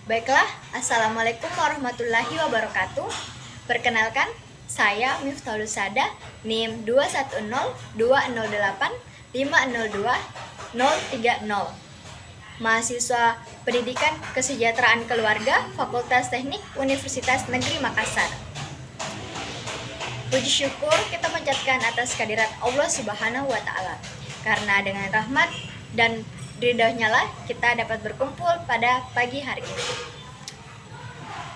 Baiklah, Assalamualaikum warahmatullahi wabarakatuh. Perkenalkan, saya Miftahul Sada, NIM 2102008502030, mahasiswa Pendidikan Kesejahteraan Keluarga, Fakultas Teknik Universitas Negeri Makassar. Puji syukur kita panjatkan atas kehadirat Allah Subhanahu wa Ta'ala, karena dengan rahmat dan ridhonya lah kita dapat berkumpul pada pagi hari ini.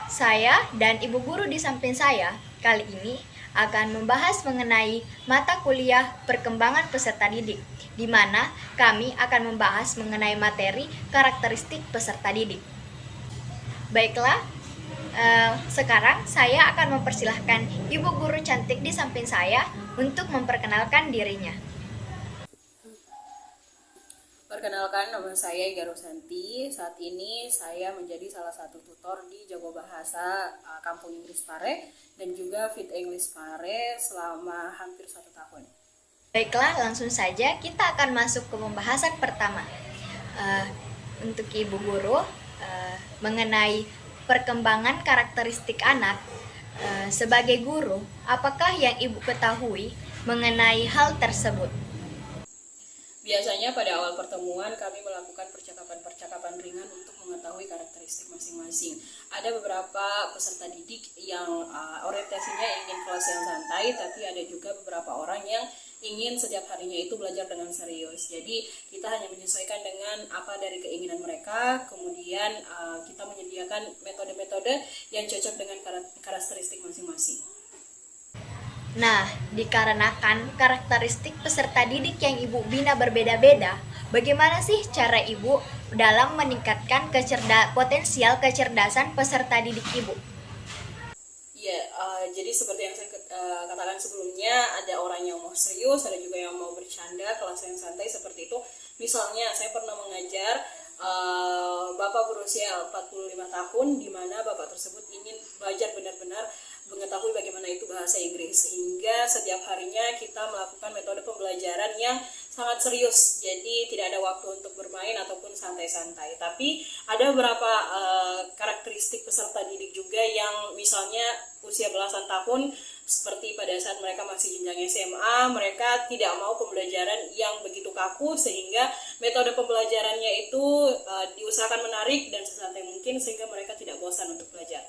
Saya dan ibu guru di samping saya kali ini akan membahas mengenai mata kuliah perkembangan peserta didik, di mana kami akan membahas mengenai materi karakteristik peserta didik. Baiklah, sekarang saya akan mempersilahkan ibu guru cantik di samping saya untuk memperkenalkan dirinya. Perkenalkan, nama saya Iga Rosanti. Saat ini saya menjadi salah satu tutor di Jago Bahasa Kampung Inggris Pare dan juga Fit English Pare selama hampir 1 tahun. Baiklah, langsung saja kita akan masuk ke pembahasan pertama. Untuk ibu guru, mengenai perkembangan karakteristik anak, sebagai guru, apakah yang ibu ketahui mengenai hal tersebut? Biasanya pada awal pertemuan kami melakukan percakapan-percakapan ringan untuk mengetahui karakteristik masing-masing. Ada beberapa peserta didik yang orientasinya ingin kelas yang santai, tapi ada juga beberapa orang yang ingin setiap harinya itu belajar dengan serius. Jadi kita hanya menyesuaikan dengan apa dari keinginan mereka, kemudian kita menyediakan metode-metode yang cocok dengan karakteristik masing-masing. Nah, dikarenakan karakteristik peserta didik yang ibu bina berbeda-beda, bagaimana sih cara ibu dalam meningkatkan potensial kecerdasan peserta didik ibu? Ya, jadi seperti yang saya katakan sebelumnya, ada orang yang mau serius, ada juga yang mau bercanda, kelas yang santai seperti itu. Misalnya, saya pernah mengajar bapak berusia 45 tahun, di mana bapak tersebut ingin belajar benar-benar mengetahui bagaimana itu bahasa Inggris, sehingga setiap harinya kita melakukan metode pembelajaran yang sangat serius. Jadi tidak ada waktu untuk bermain ataupun santai-santai. Tapi ada beberapa karakteristik peserta didik juga yang misalnya usia belasan tahun, seperti pada saat mereka masih jenjang SMA, mereka tidak mau pembelajaran yang begitu kaku, sehingga metode pembelajarannya itu diusahakan menarik dan sesantai mungkin sehingga mereka tidak bosan untuk belajar.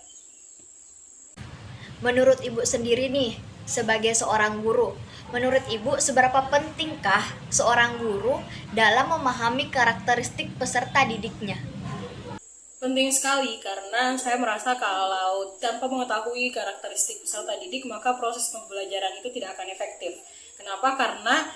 Menurut ibu sendiri nih, sebagai seorang guru, menurut ibu seberapa pentingkah seorang guru dalam memahami karakteristik peserta didiknya? Penting sekali, karena saya merasa kalau tanpa mengetahui karakteristik peserta didik, maka proses pembelajaran itu tidak akan efektif. Kenapa? Karena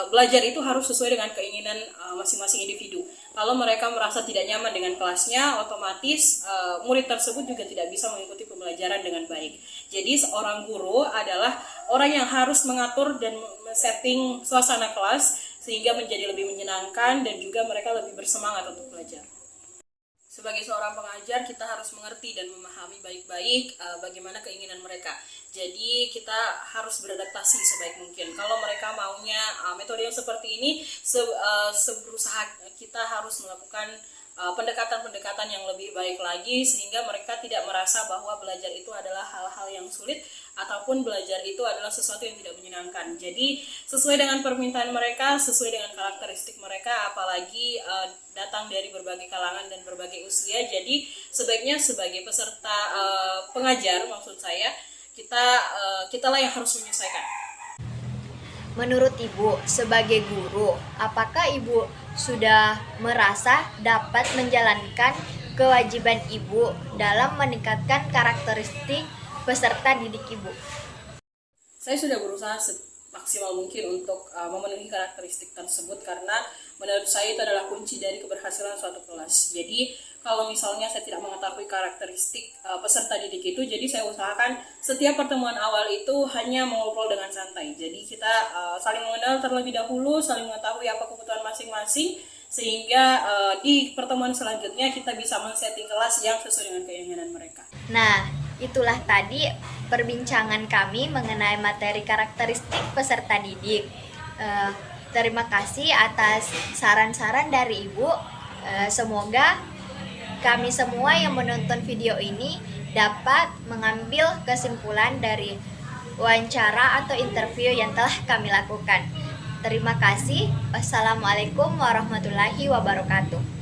belajar itu harus sesuai dengan keinginan masing-masing individu. Kalau mereka merasa tidak nyaman dengan kelasnya, otomatis murid tersebut juga tidak bisa mengikuti pembelajaran dengan baik. Jadi seorang guru adalah orang yang harus mengatur dan men-setting suasana kelas sehingga menjadi lebih menyenangkan dan juga mereka lebih bersemangat untuk belajar. Sebagai seorang pengajar, kita harus mengerti dan memahami baik-baik bagaimana keinginan mereka. Jadi kita harus beradaptasi sebaik mungkin. Kalau mereka maunya metode yang seperti ini, berusaha kita harus melakukan pendekatan-pendekatan yang lebih baik lagi, sehingga mereka tidak merasa bahwa belajar itu adalah hal-hal yang sulit ataupun belajar itu adalah sesuatu yang tidak menyenangkan. Jadi sesuai dengan permintaan mereka, sesuai dengan karakteristik mereka, apalagi datang dari berbagai kalangan dan berbagai usia. Jadi sebaiknya sebagai peserta pengajar, maksud saya, kita lah yang harus menyesuaikan. Menurut ibu, sebagai guru, apakah ibu sudah merasa dapat menjalankan kewajiban ibu dalam meningkatkan karakteristik peserta didik ibu? Saya sudah berusaha semaksimal mungkin untuk memenuhi karakteristik tersebut, karena menurut saya itu adalah kunci dari keberhasilan suatu kelas. Jadi kalau misalnya saya tidak mengetahui karakteristik peserta didik itu, jadi saya usahakan setiap pertemuan awal itu hanya mengobrol dengan santai. Jadi kita saling mengenal terlebih dahulu, saling mengetahui apa kebutuhan masing-masing, sehingga di pertemuan selanjutnya kita bisa men-setting kelas yang sesuai dengan keinginan mereka. Nah, itulah tadi perbincangan kami mengenai materi karakteristik peserta didik. Terima kasih atas saran-saran dari Ibu. Semoga kami semua yang menonton video ini dapat mengambil kesimpulan dari wawancara atau interview yang telah kami lakukan. Terima kasih. Wassalamualaikum warahmatullahi wabarakatuh.